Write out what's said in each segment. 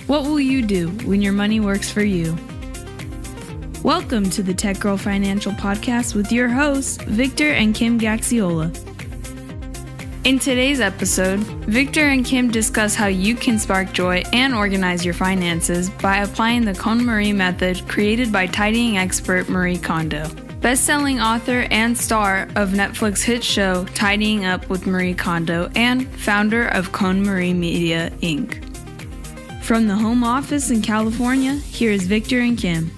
What will you do when your money works for you? Welcome to the Tech Girl Financial Podcast with your hosts, Victor and Kim Gaxiola. In today's episode, Victor and Kim discuss how you can spark joy and organize your finances by applying the KonMari Method created by tidying expert Marie Kondo, best-selling author and star of Netflix hit show Tidying Up with Marie Kondo and founder of KonMari Media, Inc. From the home office in California, here is Victor and Kim.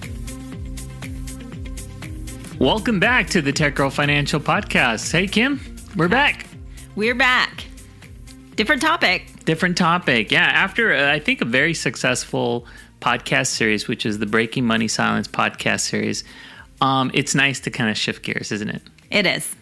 Welcome back to the Tech Girl Financial Podcast. Hey, Kim, we're back. We're back. Different topic. Yeah, after I think a very successful podcast series, which is the Breaking Money Silence podcast series, it's nice to kind of shift gears, isn't it? It is.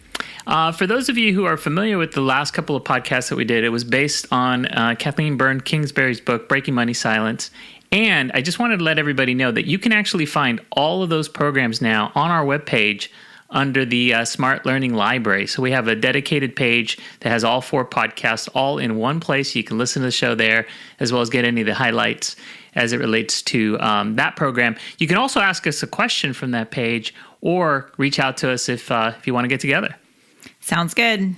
For those of you who are familiar with the last couple of podcasts that we did, it was based on Kathleen Byrne Kingsbury's book, Breaking Money Silence. And I just wanted to let everybody know that you can actually find all of those programs now on our webpage under the Smart Learning Library. So we have a dedicated page that has all 4 podcasts all in one place. You can listen to the show there, as well as get any of the highlights as it relates to that program. You can also ask us a question from that page or reach out to us if you want to get together. Sounds good.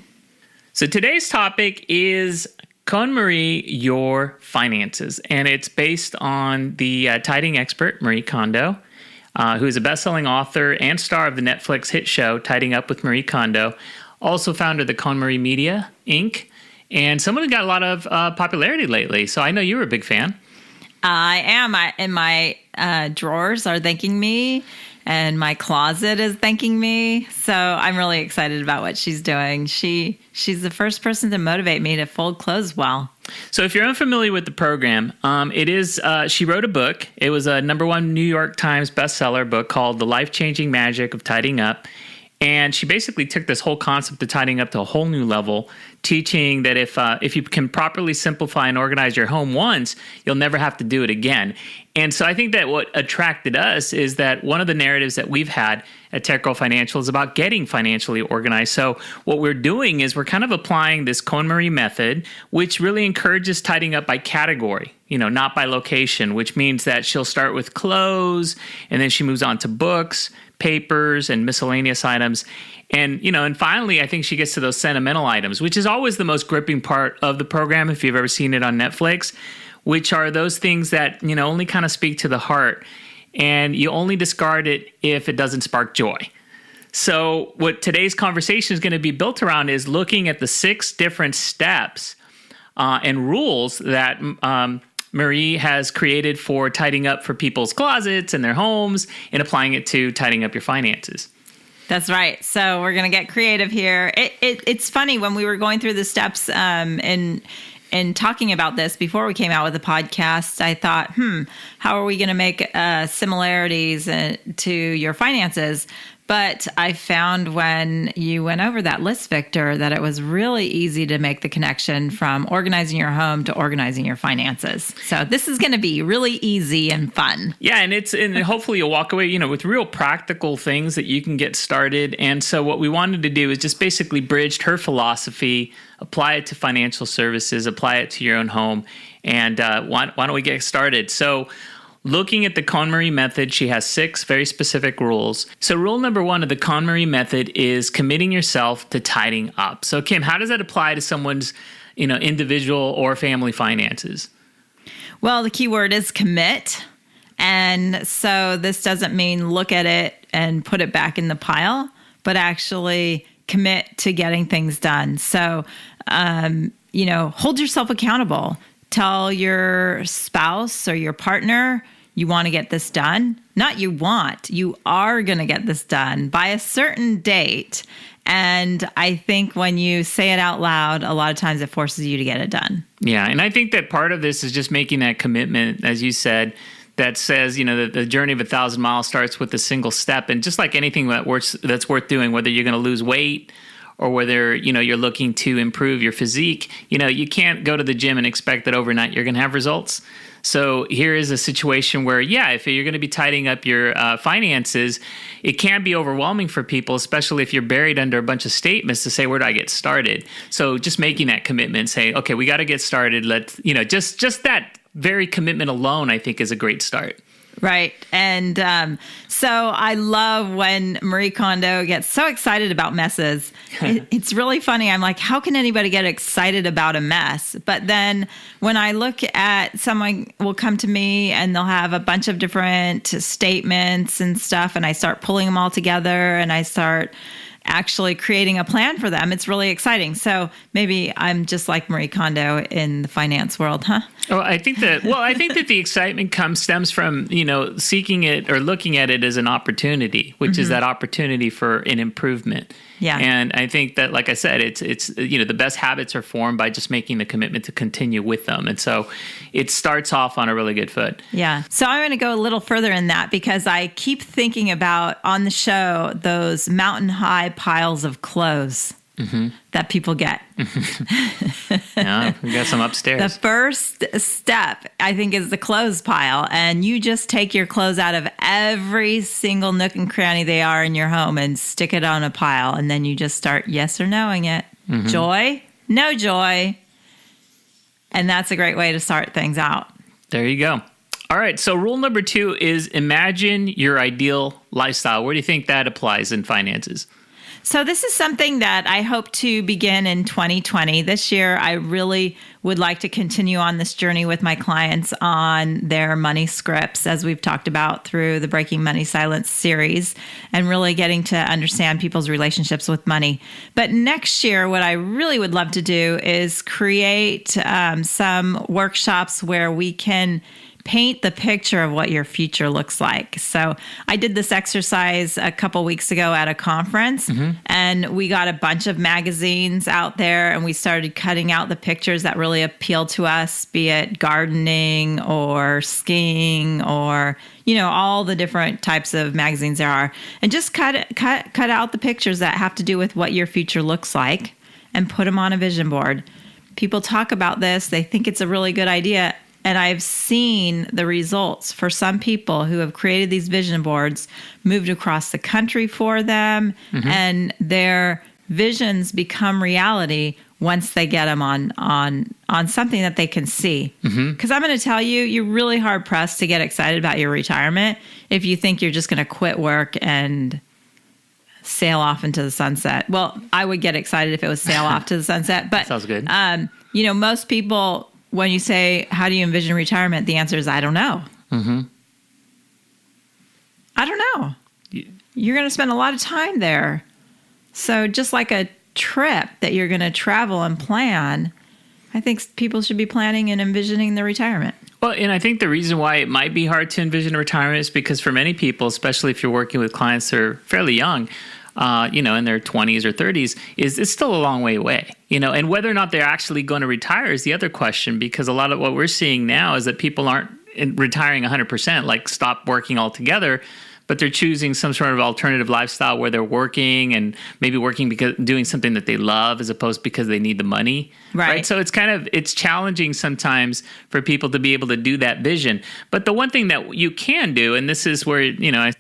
So today's topic is KonMari Your Finances, and it's based on the tidying expert, Marie Kondo, who is a best-selling author and star of the Netflix hit show, Tidying Up with Marie Kondo, also founder of the KonMari Media, Inc., and someone who got a lot of popularity lately. So I know you were a big fan. I am. And my drawers are thanking me, and my closet is thanking me. So I'm really excited about what she's doing. She's the first person to motivate me to fold clothes well. So if you're unfamiliar with the program, it is she wrote a book. It was a #1 New York Times bestseller book called The Life-Changing Magic of Tidying Up. And she basically took this whole concept of tidying up to a whole new level, teaching that if you can properly simplify and organize your home once, you'll never have to do it again. And so I think that what attracted us is that one of the narratives that we've had at Tech Girl Financial is about getting financially organized. So what we're doing is we're kind of applying this KonMari method, which really encourages tidying up by category, not by location, which means that she'll start with clothes, and then she moves on to books, papers, and miscellaneous items. And, and finally, I think she gets to those sentimental items, which is always the most gripping part of the program, if you've ever seen it on Netflix, which are those things that, only kind of speak to the heart. And you only discard it if it doesn't spark joy. So what today's conversation is going to be built around is looking at the 6 different steps and rules that Marie has created for tidying up for people's closets and their homes and applying it to tidying up your finances. That's right. So we're going to get creative here. It's funny, when we were going through the steps and talking about this before we came out with the podcast, I thought, how are we going to make similarities to your finances? But I found when you went over that list, Victor, that it was really easy to make the connection from organizing your home to organizing your finances. So this is going to be really easy and fun. Yeah, and hopefully you'll walk away, with real practical things that you can get started. And so what we wanted to do is just basically bridge her philosophy, apply it to financial services, apply it to your own home, and why don't we get started? So looking at the KonMari Method, she has 6 very specific rules. So rule number 1 of the KonMari Method is committing yourself to tidying up. So Kim, how does that apply to someone's, individual or family finances? Well, the key word is commit. And so this doesn't mean look at it and put it back in the pile, but actually commit to getting things done. So, hold yourself accountable. Tell your spouse or your partner you want to get this done. Not you are going to get this done by a certain date. And I think when you say it out loud, a lot of times it forces you to get it done. Yeah, and I think that part of this is just making that commitment, as you said, that says, that the journey of 1,000 miles starts with a single step. And just like anything that's worth doing, whether you're going to lose weight or whether, you're looking to improve your physique, you can't go to the gym and expect that overnight you're going to have results. So here is a situation where, if you're going to be tidying up your finances, it can be overwhelming for people, especially if you're buried under a bunch of statements to say, where do I get started? So just making that commitment, saying, okay, we got to get started. Let's, just that very commitment alone, I think, is a great start. Right. And so I love when Marie Kondo gets so excited about messes. It's really funny. I'm like, how can anybody get excited about a mess? But then when I look at someone will come to me and they'll have a bunch of different statements and stuff, and I start pulling them all together and I start actually creating a plan for them. It's really exciting. So maybe I'm just like Marie Kondo in the finance world, huh? Oh, I think that the excitement stems from, seeking it or looking at it as an opportunity, which is that opportunity for an improvement. Yeah. And I think that, like I said, it's the best habits are formed by just making the commitment to continue with them. And so it starts off on a really good foot. Yeah. So I'm going to go a little further in that because I keep thinking about on the show those mountain high piles of clothes that people get. Yeah, we got some upstairs. The first step, I think, is the clothes pile. And you just take your clothes out of every single nook and cranny they are in your home and stick it on a pile. And then you just start yes or noing it. Joy, no joy. And that's a great way to start things out. There you go. All right. So rule number 2 is imagine your ideal lifestyle. Where do you think that applies in finances? So this is something that I hope to begin in 2020. This year, I really would like to continue on this journey with my clients on their money scripts, as we've talked about through the Breaking Money Silence series, and really getting to understand people's relationships with money. But next year, what I really would love to do is create some workshops where we can paint the picture of what your future looks like. So I did this exercise a couple weeks ago at a conference, and we got a bunch of magazines out there, and we started cutting out the pictures that really appeal to us, be it gardening or skiing or, all the different types of magazines there are, and just cut out the pictures that have to do with what your future looks like and put them on a vision board. People talk about this. They think it's a really good idea. And I've seen the results for some people who have created these vision boards, moved across the country for them, and their visions become reality once they get them on something that they can see. Because I'm going to tell you, you're really hard pressed to get excited about your retirement if you think you're just going to quit work and sail off into the sunset. Well, I would get excited if it was sail off to the sunset. But sounds good. Most people, when you say, how do you envision retirement? The answer is, I don't know. I don't know. You're going to spend a lot of time there. So just like a trip that you're going to travel and plan, I think people should be planning and envisioning their retirement. Well, and I think the reason why it might be hard to envision retirement is because for many people, especially if you're working with clients that are fairly young, in their 20s or 30s, is it's still a long way away, and whether or not they're actually going to retire is the other question, because a lot of what we're seeing now is that people aren't retiring 100%, like stop working altogether, but they're choosing some sort of alternative lifestyle where they're working and maybe working because doing something that they love as opposed because they need the money. Right. So it's challenging sometimes for people to be able to do that vision. But the one thing that you can do, and this is where,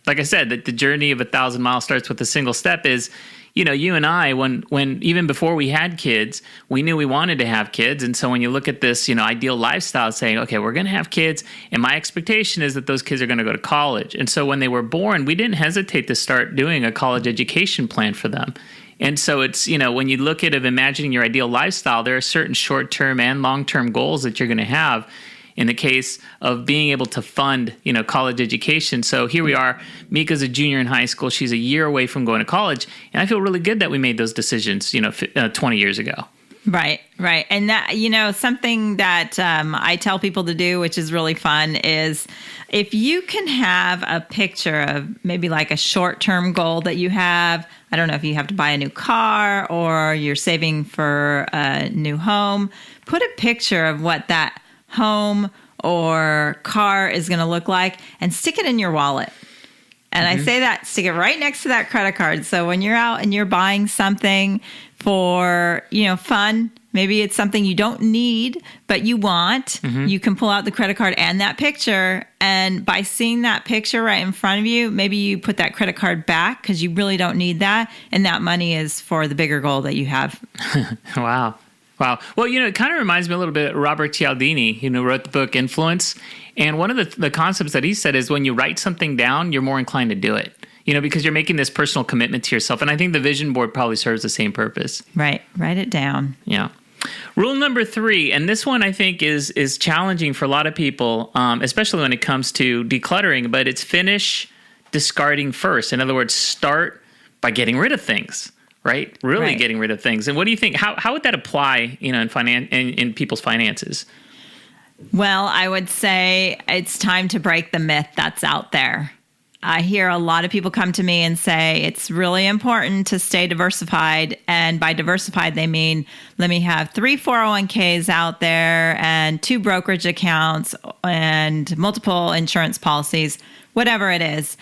like I said, that the journey of 1,000 miles starts with a single step is, you and I, when even before we had kids, we knew we wanted to have kids. And so when you look at this, ideal lifestyle saying, okay, we're going to have kids. And my expectation is that those kids are going to go to college. And so when they were born, we didn't hesitate to start doing a college education plan for them. And so it's, when you look at imagining your ideal lifestyle, there are certain short-term and long-term goals that you're going to have in the case of being able to fund, college education. So here we are. Mika's a junior in high school. She's a year away from going to college. And I feel really good that we made those decisions, 20 years ago. Right. And that, something that I tell people to do, which is really fun, is if you can have a picture of maybe like a short-term goal that you have. I don't know if you have to buy a new car or you're saving for a new home. Put a picture of what that home or car is going to look like and stick it in your wallet. And I say that, stick it right next to that credit card. So when you're out and you're buying something for, fun, maybe it's something you don't need, but you want, you can pull out the credit card and that picture. And by seeing that picture right in front of you, maybe you put that credit card back because you really don't need that. And that money is for the bigger goal that you have. Wow. Wow. Well, it kind of reminds me a little bit of Robert Cialdini, wrote the book Influence. And one of the concepts that he said is when you write something down, you're more inclined to do it, because you're making this personal commitment to yourself. And I think the vision board probably serves the same purpose. Right. Write it down. Yeah. Rule number 3, and this one I think is challenging for a lot of people, especially when it comes to decluttering, but it's finish discarding first. In other words, start by getting rid of things. Right? Really getting rid of things. And what do you think? How would that apply, in people's finances? Well, I would say it's time to break the myth that's out there. I hear a lot of people come to me and say it's really important to stay diversified. And by diversified, they mean let me have 3 401ks out there and 2 brokerage accounts and multiple insurance policies, whatever it is.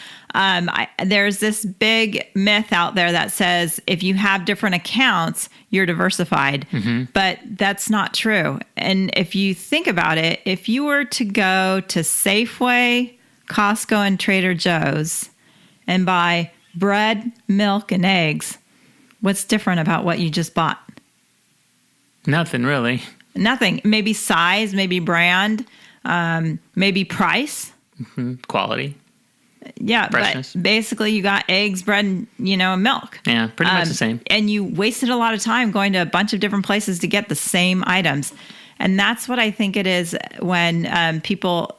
There's this big myth out there that says if you have different accounts, you're diversified, but that's not true. And if you think about it, if you were to go to Safeway, Costco, and Trader Joe's and buy bread, milk, and eggs, what's different about what you just bought? Nothing really. Nothing. Maybe size, maybe brand, maybe price. Quality. Yeah, freshness. But basically you got eggs, bread, and, milk. Yeah, pretty much the same. And you wasted a lot of time going to a bunch of different places to get the same items. And that's what I think it is when people,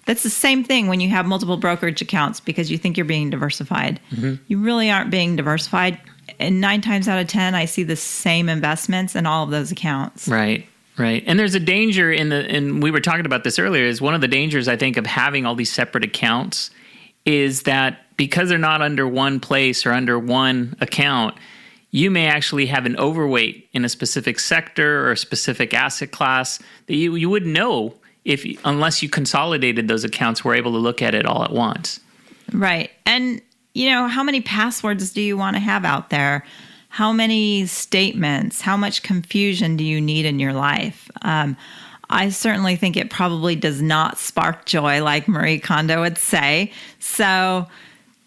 that's the same thing when you have multiple brokerage accounts because you think you're being diversified. You really aren't being diversified. And 9 times out of 10, I see the same investments in all of those accounts. Right. And there's a danger and we were talking about this earlier, is one of the dangers I think of having all these separate accounts is that because they're not under one place or under one account, you may actually have an overweight in a specific sector or a specific asset class that you wouldn't know unless you consolidated those accounts, were able to look at it all at once. Right. And, how many passwords do you want to have out there? How many statements? How much confusion do you need in your life? I certainly think it probably does not spark joy, like Marie Kondo would say. So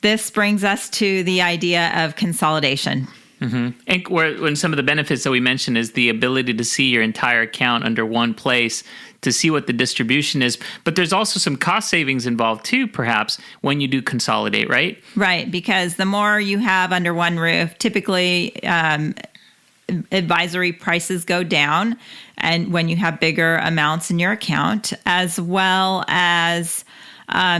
this brings us to the idea of consolidation. And when some of the benefits that we mentioned is the ability to see your entire account under one place, to see what the distribution is. But there's also some cost savings involved too, perhaps, when you do consolidate, right? Right, because the more you have under one roof, typically advisory prices go down, and when you have bigger amounts in your account, as well as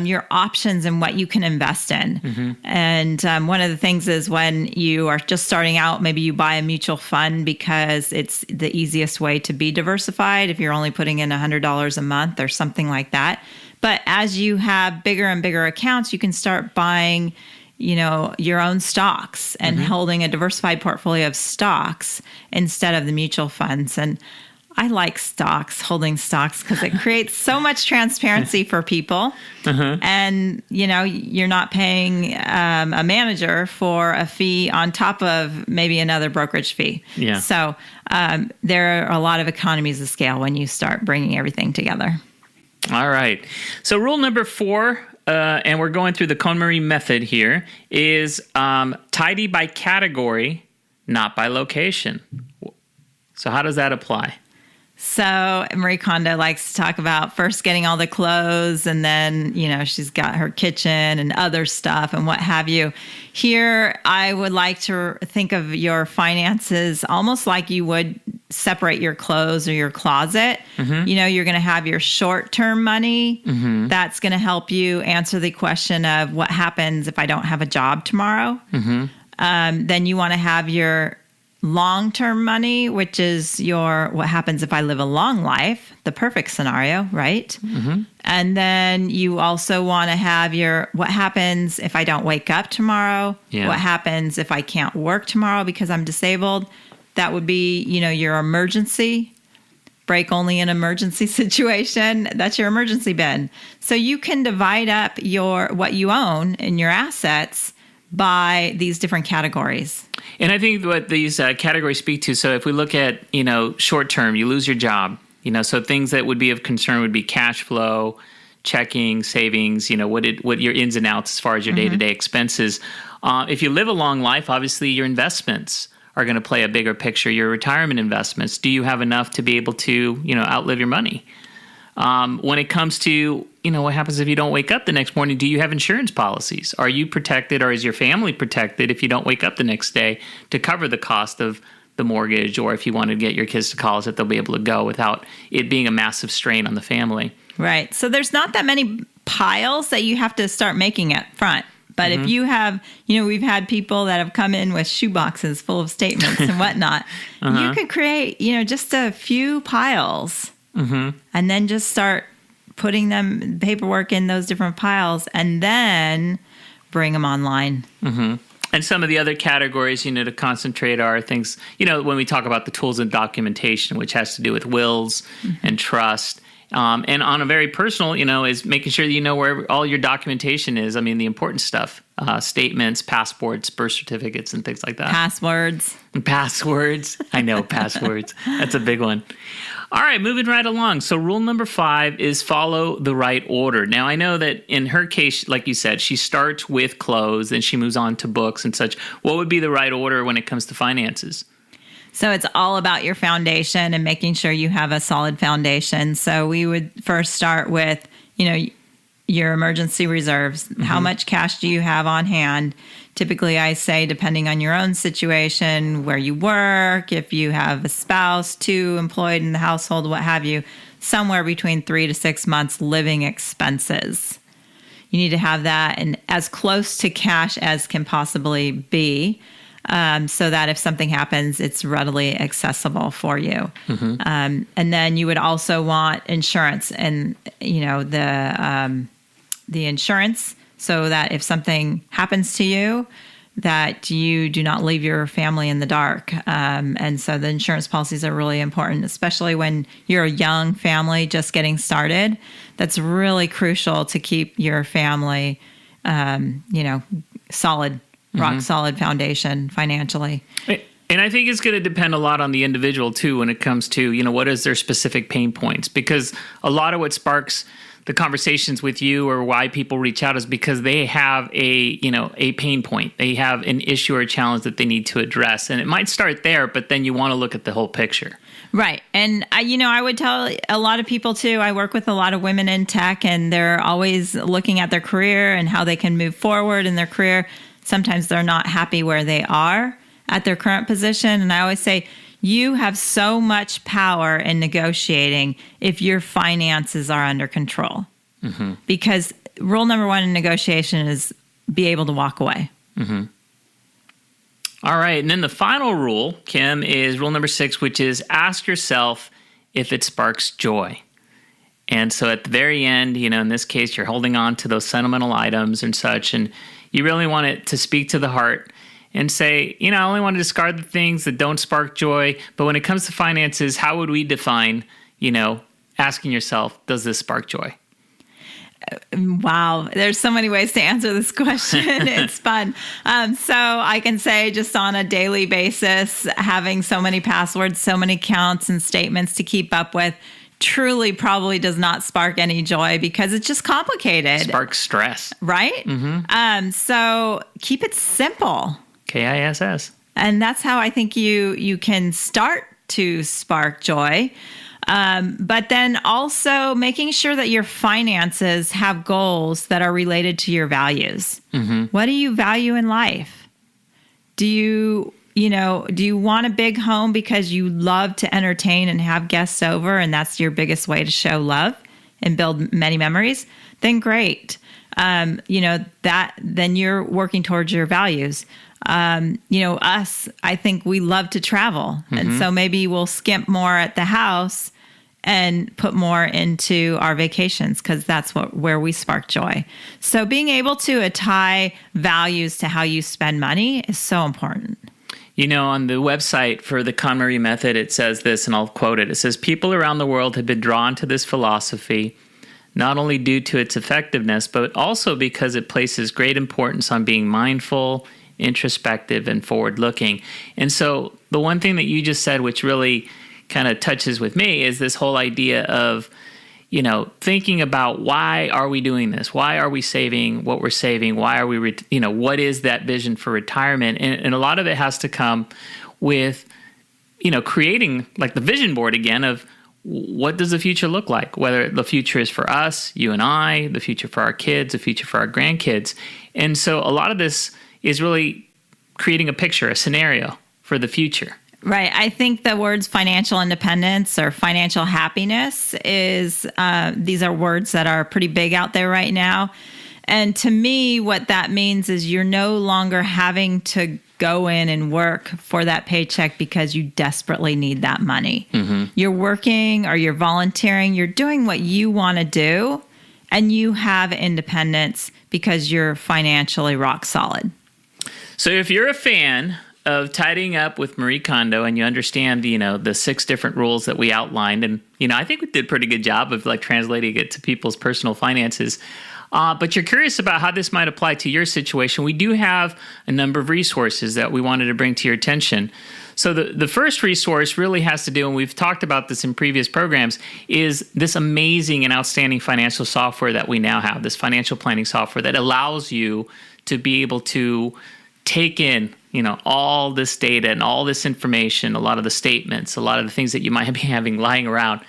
your options and what you can invest in. And one of the things is when you are just starting out, maybe you buy a mutual fund because it's the easiest way to be diversified if you're only putting in $100 a month or something like that. But as you have bigger and bigger accounts, you can start buying your own stocks and holding a diversified portfolio of stocks instead of the mutual funds. And I like holding stocks, because it creates so much transparency for people. And, you're not paying a manager for a fee on top of maybe another brokerage fee. Yeah. So there are a lot of economies of scale when you start bringing everything together. All right. So rule number 4, and we're going through the KonMari Method here, is tidy by category, not by location. So how does that apply? So Marie Kondo likes to talk about first getting all the clothes, and then, she's got her kitchen and other stuff and what have you. Here, I would like to think of your finances almost like you would separate your clothes or your closet. You're going to have your short-term money. That's going to help you answer the question of what happens if I don't have a job tomorrow. Then you want to have your long-term money, which is what happens if I live a long life, the perfect scenario, right? And then you also want to have what happens if I don't wake up tomorrow? What happens if I can't work tomorrow because I'm disabled? That would be, your emergency. Break only in emergency situation. That's your emergency bin. So you can divide up what you own and your assets by these different categories. And I think what these categories speak to, so if we look at, short term, you lose your job, so things that would be of concern would be cash flow, checking, savings, what your ins and outs as far as your day-to-day expenses. If you live a long life, obviously your investments are going to play a bigger picture. Your retirement investments, do you have enough to be able to, outlive your money? When it comes to, what happens if you don't wake up the next morning? Do you have insurance policies? Are you protected, or is your family protected if you don't wake up the next day to cover the cost of the mortgage, or if you want to get your kids to college, that they'll be able to go without it being a massive strain on the family? Right. So there's not that many piles that you have to start making up front. But if you have, we've had people that have come in with shoe boxes full of statements and whatnot. You could create, just a few piles and then just start putting them paperwork in those different piles and then bring them online. And some of the other categories, to concentrate are things, when we talk about the tools and documentation, which has to do with wills and trust. And on a very personal, is making sure that you know where all your documentation is. I mean, the important stuff, statements, passports, birth certificates, and things like that. Passwords. I know, passwords. That's a big one. All right, moving right along. So rule number 5 is follow the right order. Now, I know that in her case, like you said, she starts with clothes, then she moves on to books and such. What would be the right order when it comes to finances? So it's all about your foundation and making sure you have a solid foundation. So we would first start with, your emergency reserves. How much cash do you have on hand? Typically, I say, depending on your own situation, where you work, if you have a spouse, 2 employed in the household, what have you, somewhere between 3 to 6 months living expenses. You need to have that and as close to cash as can possibly be. So that if something happens, it's readily accessible for you. And then you would also want insurance and, the insurance so that if something happens to you, that you do not leave your family in the dark. And so the insurance policies are really important, especially when you're a young family just getting started. That's really crucial to keep your family, solid. Rock solid foundation financially. And I think it's going to depend a lot on the individual too when it comes to, what is their specific pain points, because a lot of what sparks the conversations with you or why people reach out is because they have a pain point. They have an issue or a challenge that they need to address. And it might start there, but then you want to look at the whole picture. Right. And, I would tell a lot of people, too, I work with a lot of women in tech, and they're always looking at their career and how they can move forward in their career. Sometimes they're not happy where they are at their current position. And I always say, you have so much power in negotiating if your finances are under control. Because rule number 1 in negotiation is be able to walk away. All right. And then the final rule, Kim, is rule number 6, which is ask yourself if it sparks joy. And so at the very end, in this case, you're holding on to those sentimental items and such, and you really want it to speak to the heart and say, I only want to discard the things that don't spark joy. But when it comes to finances, how would we define, asking yourself, does this spark joy? Wow. There's so many ways to answer this question. It's fun. So I can say just on a daily basis, having so many passwords, so many counts and statements to keep up with truly probably does not spark any joy because it's just complicated. Sparks stress. Right? So keep it simple. KISS. And that's how I think you can start to spark joy. But then also making sure that your finances have goals that are related to your values. What do you value in life? Do you want a big home because you love to entertain and have guests over and that's your biggest way to show love and build many memories? Then great. Then you're working towards your values. Us, I think we love to travel. And so maybe we'll skimp more at the house and put more into our vacations because that's where we spark joy. So being able to tie values to how you spend money is so important. On the website for the KonMari Method, it says this, and I'll quote it. It says, people around the world have been drawn to this philosophy not only due to its effectiveness, but also because it places great importance on being mindful, introspective, and forward-looking. And so the one thing that you just said, which really kind of touches with me, is this whole idea of, thinking about why are we doing this? Why are we saving what we're saving? Why are we, what is that vision for retirement? And a lot of it has to come with, creating like the vision board again of what does the future look like? Whether the future is for us, you and I, the future for our kids, the future for our grandkids. And so a lot of this is really creating a picture, a scenario for the future. Right. I think the words financial independence or financial happiness these are words that are pretty big out there right now. And to me, what that means is you're no longer having to go in and work for that paycheck because you desperately need that money. Mm-hmm. You're working or you're volunteering. You're doing what you want to do, and you have independence because you're financially rock solid. So if you're a fan of tidying up with Marie Kondo and you understand, the 6 different rules that we outlined, and, I think we did a pretty good job of like translating it to people's personal finances. But you're curious about how this might apply to your situation. We do have a number of resources that we wanted to bring to your attention. So the first resource really has to do, and we've talked about this in previous programs, is this amazing and outstanding financial software that we now have, this financial planning software that allows you to be able to take in, all this data and all this information, a lot of the statements, a lot of the things that you might be having lying around,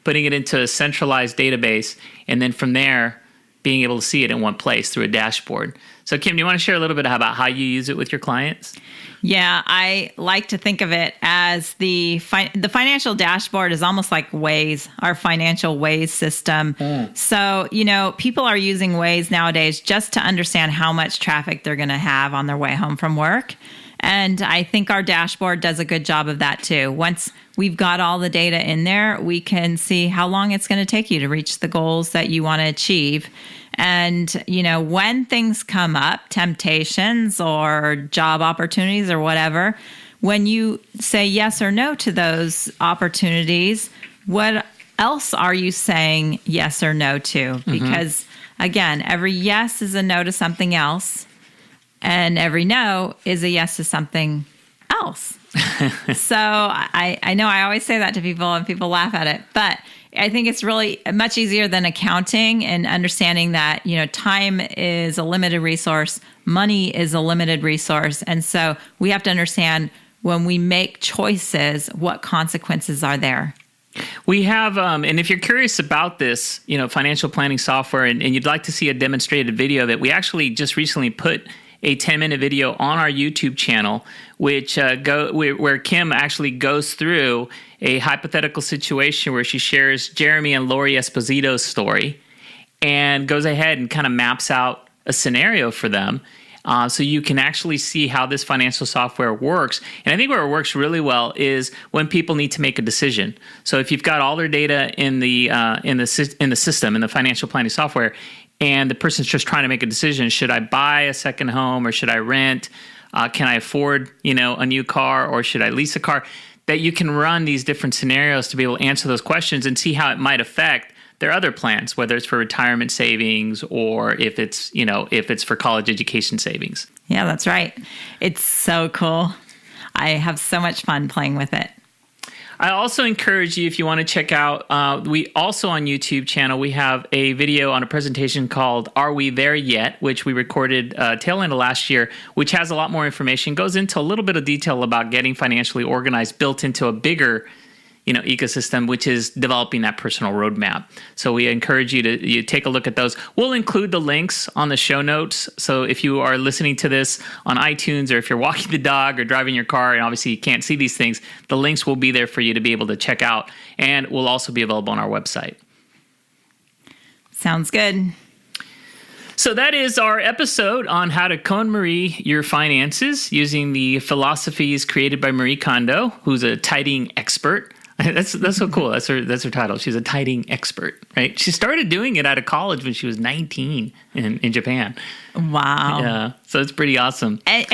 putting it into a centralized database, and then from there, being able to see it in one place through a dashboard. So Kim, do you want to share a little bit about how you use it with your clients? Yeah, I like to think of it as the financial dashboard is almost like Waze, our financial Waze system. So, people are using Waze nowadays just to understand how much traffic they're going to have on their way home from work. And I think our dashboard does a good job of that too. Once we've got all the data in there, we can see how long it's going to take you to reach the goals that you want to achieve. And, when things come up, temptations or job opportunities or whatever, when you say yes or no to those opportunities, what else are you saying yes or no to? Because, again, every yes is a no to something else. And every no is a yes to something else. So I know I always say that to people and people laugh at it, but I think it's really much easier than accounting and understanding that, time is a limited resource, money is a limited resource. And so we have to understand when we make choices, what consequences are there. We have, and if you're curious about this, financial planning software and you'd like to see a demonstrated video that we actually just recently put a 10-minute video on our YouTube channel, which where Kim actually goes through a hypothetical situation where she shares Jeremy and Lori Esposito's story and goes ahead and kind of maps out a scenario for them. So you can actually see how this financial software works. And I think where it works really well is when people need to make a decision. So if you've got all their data in the system, in the financial planning software, and the person's just trying to make a decision, should I buy a second home or should I rent? Can I afford, a new car or should I lease a car? That you can run these different scenarios to be able to answer those questions and see how it might affect their other plans, whether it's for retirement savings or if it's for college education savings. Yeah, that's right. It's so cool. I have so much fun playing with it. I also encourage you, if you want to check out, we also on YouTube channel, we have a video on a presentation called Are We There Yet?, which we recorded tail end of last year, which has a lot more information, goes into a little bit of detail about getting financially organized, built into a bigger ecosystem, which is developing that personal roadmap. So we encourage you to take a look at those. We'll include the links on the show notes. So if you are listening to this on iTunes or if you're walking the dog or driving your car and obviously you can't see these things, the links will be there for you to be able to check out and will also be available on our website. Sounds good. So that is our episode on how to KonMari your finances using the philosophies created by Marie Kondo, who's a tidying expert. That's so cool. That's her title. She's a tidying expert, right? She started doing it out of college when she was 19 in Japan. Wow. Yeah. So it's pretty awesome. And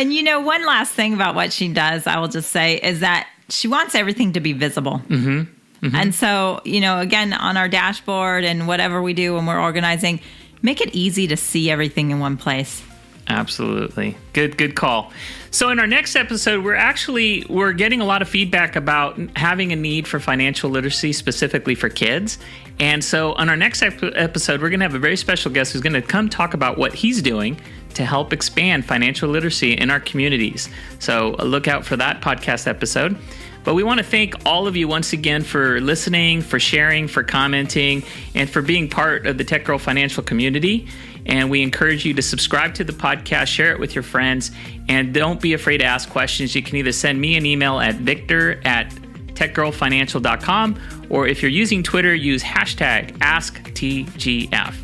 one last thing about what she does, I will just say, is that she wants everything to be visible. Mm-hmm. Mm-hmm. And so, again, on our dashboard and whatever we do when we're organizing, make it easy to see everything in one place. Absolutely. Good call. So in our next episode, we're getting a lot of feedback about having a need for financial literacy specifically for kids. And so on our next episode, we're going to have a very special guest who's going to come talk about what he's doing to help expand financial literacy in our communities. So look out for that podcast episode. But we want to thank all of you once again for listening, for sharing, for commenting, and for being part of the Tech Girl Financial community. And we encourage you to subscribe to the podcast, share it with your friends, and don't be afraid to ask questions. You can either send me an email at victor@techgirlfinancial.com, or if you're using Twitter, use hashtag AskTGF.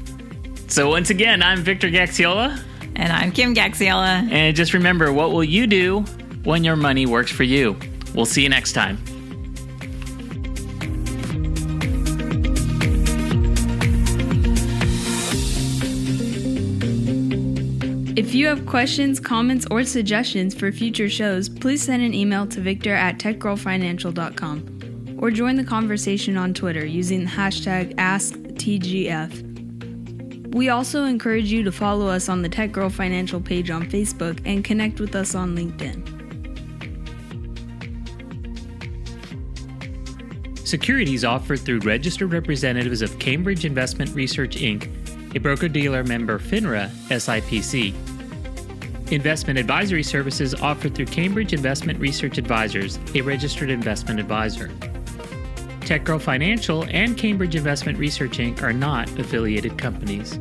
So once again, I'm Victor Gaxiola. And I'm Kim Gaxiola. And just remember, what will you do when your money works for you? We'll see you next time. If you have questions, comments, or suggestions for future shows, please send an email to victor@techgirlfinancial.com or join the conversation on Twitter using the hashtag AskTGF. We also encourage you to follow us on the Tech Girl Financial page on Facebook and connect with us on LinkedIn. Securities offered through registered representatives of Cambridge Investment Research, Inc., a broker-dealer member FINRA SIPC. Investment advisory services offered through Cambridge Investment Research Advisors, a registered investment advisor. Tech Girl Financial and Cambridge Investment Research, Inc. are not affiliated companies.